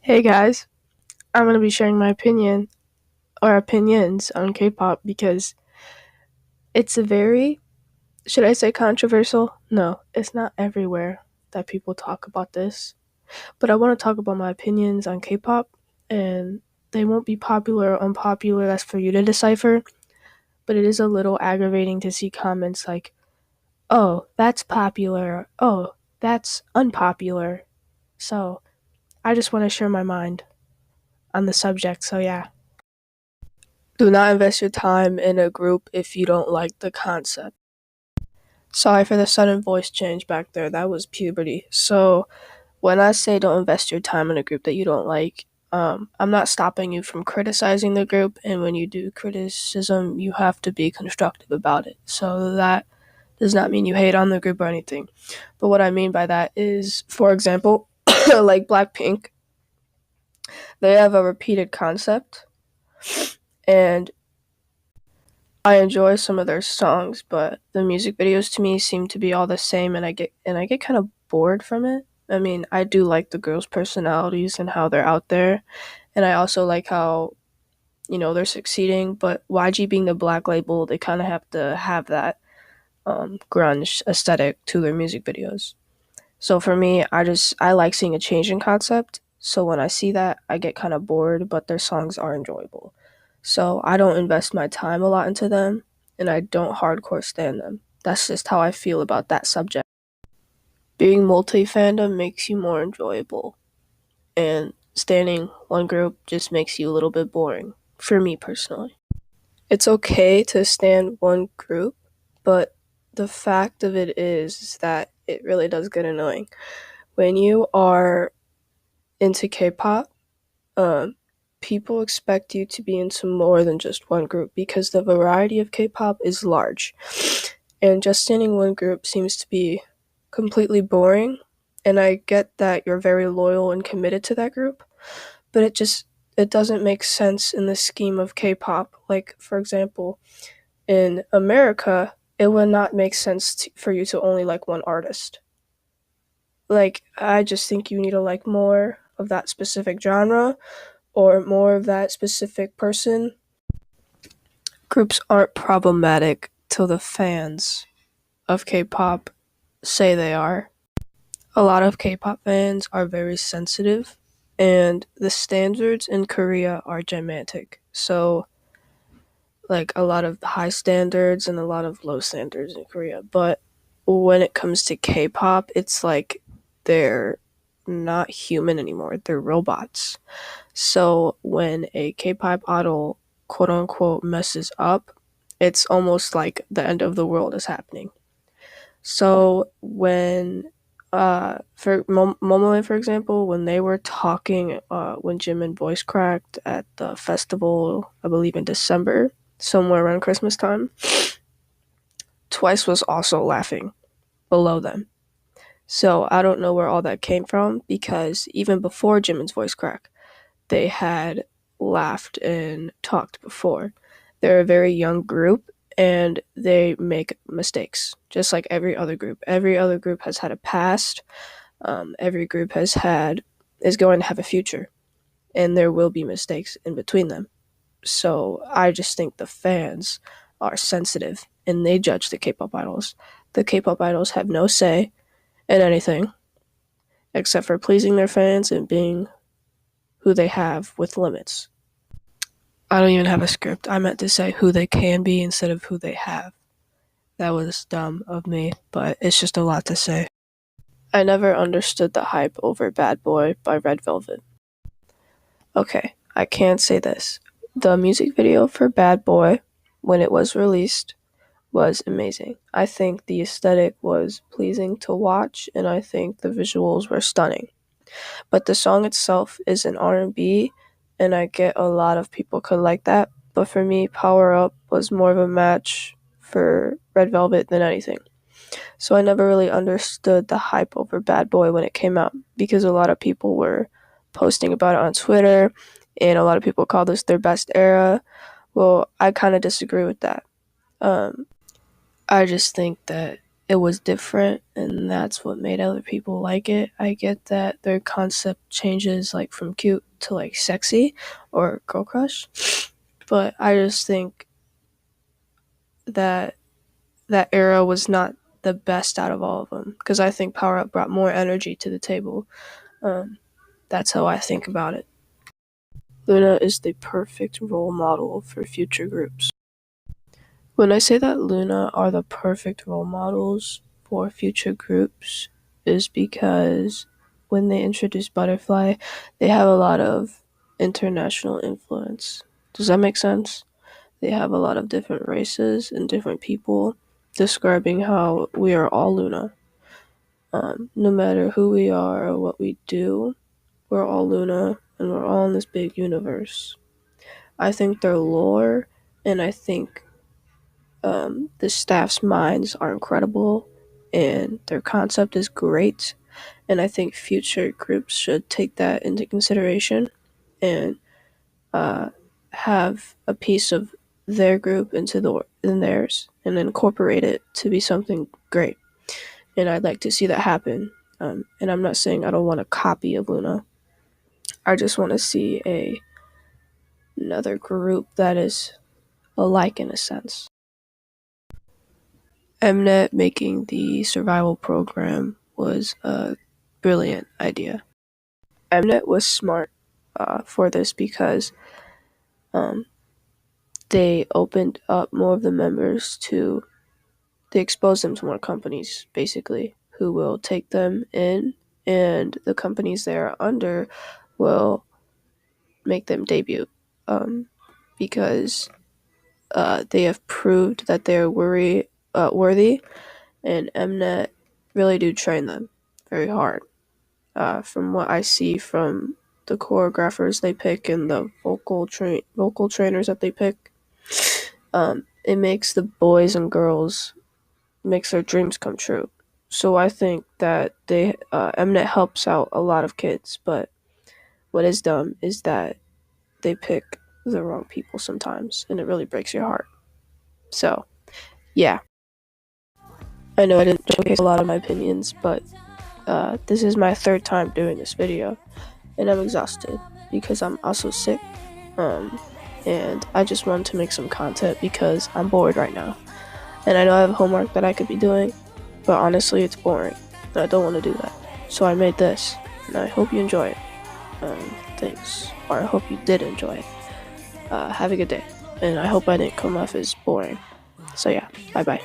Hey guys, I'm going to be sharing my opinion or opinions on K-pop because it's a very, should I say controversial? No, it's not everywhere that people talk about this. But I want to talk about my opinions on K-pop, and they won't be popular or unpopular, that's for you to decipher. But it is a little aggravating to see comments like, oh, that's popular, oh, that's unpopular. So I just want to share my mind on the subject, so yeah. Do not invest your time in a group if you don't like the concept. Sorry for the sudden voice change back there. That was puberty. So, when I say don't invest your time in a group that you don't like, I'm not stopping you from criticizing the group. And when you do criticism, you have to be constructive about it. So, that does not mean you hate on the group or anything. But what I mean by that is, for example, like Blackpink, they have a repeated concept. And I enjoy some of their songs, but the music videos to me seem to be all the same, and I get kind of bored from it. I mean, I do like the girls' personalities and how they're out there, and I also like how they're succeeding. But YG being the black label, they kind of have to have that grunge aesthetic to their music videos. So for me, I like seeing a change in concept. So when I see that, I get kind of bored, but their songs are enjoyable. So I don't invest my time a lot into them, and I don't hardcore stand them. That's just how I feel about that subject. Being multi fandom makes you more enjoyable, and standing one group just makes you a little bit boring, for me personally. It's okay to stand one group, but the fact of it is that it really does get annoying. When you are into K-pop, um, people expect you to be into more than just one group because the variety of K-pop is large. And just standing one group seems to be completely boring. And I get that you're very loyal and committed to that group, but it doesn't make sense in the scheme of K-pop. Like for example, in America, it would not make sense for you to only like one artist. Like I just think you need to like more of that specific genre or more of that specific person. Groups aren't problematic till the fans of K-pop say they are. A lot of K-pop fans are very sensitive, and the standards in Korea are gigantic. So, like a lot of high standards and a lot of low standards in Korea. But when it comes to K-pop, it's like they're not human anymore. They're robots. So when a K-pop idol quote unquote messes up, it's almost like the end of the world is happening. So when for Momoland, for example, when they were talking, when Jimin voice cracked at the festival, I believe in December, somewhere around Christmas time, Twice was also laughing below them. So I don't know where all that came from because even before Jimin's voice crack, they had laughed and talked before. They're a very young group and they make mistakes, just like every other group. Every other group has had a past. Every group is going to have a future, and there will be mistakes in between them. So I just think the fans are sensitive and they judge the K-pop idols. The K-pop idols have no say in anything except for pleasing their fans and being who they have with limits. I don't even have a script. I meant to say who they can be instead of who they have. That was dumb of me, but it's just a lot to say. I never understood the hype over Bad Boy by Red Velvet. Okay, I can't say this. The music video for Bad Boy, when it was released, was amazing. I think the aesthetic was pleasing to watch, and I think the visuals were stunning. But the song itself is an R&B, and I get a lot of people could like that. But for me, Power Up was more of a match for Red Velvet than anything. So I never really understood the hype over Bad Boy when it came out because a lot of people were posting about it on Twitter, and a lot of people call this their best era. Well, I kind of disagree with that. Um, I just think that it was different, and that's what made other people like it. I get that their concept changes like from cute to like sexy or girl crush, but I just think that that era was not the best out of all of them because I think Power Up brought more energy to the table. Um, that's how I think about it. Luna is the perfect role model for future groups. When I say that Luna are the perfect role models for future groups, is because when they introduced Butterfly, they have a lot of international influence. Does that make sense? They have a lot of different races and different people describing how we are all Luna. No matter who we are or what we do, we're all Luna and we're all in this big universe. I think their lore and I think the staff's minds are incredible and their concept is great. And I think future groups should take that into consideration and uh, have a piece of their group in theirs and incorporate it to be something great. And I'd like to see that happen. And I'm not saying I don't want a copy of Luna. I just want to see another group that is alike in a sense. Mnet making the survival program was a brilliant idea. Mnet was smart for this because um, they opened up more of the members to, they exposed them to more companies, basically, who will take them in, and the companies they're under will make them debut because they have proved that they're worthy, and Mnet really do train them very hard. From what I see from the choreographers they pick and the vocal trainers that they pick, it makes the boys and girls makes their dreams come true. So I think that Mnet helps out a lot of kids, but what is dumb is that they pick the wrong people sometimes, and it really breaks your heart. So yeah, I know I didn't showcase a lot of my opinions, but this is my third time doing this video, and I'm exhausted because I'm also sick. And I just wanted to make some content because I'm bored right now. And I know I have homework that I could be doing, but honestly, it's boring. And I don't want to do that. So I made this, and I hope you enjoy it. Thanks. Or I hope you did enjoy it. Have a good day. And I hope I didn't come off as boring. So yeah, bye-bye.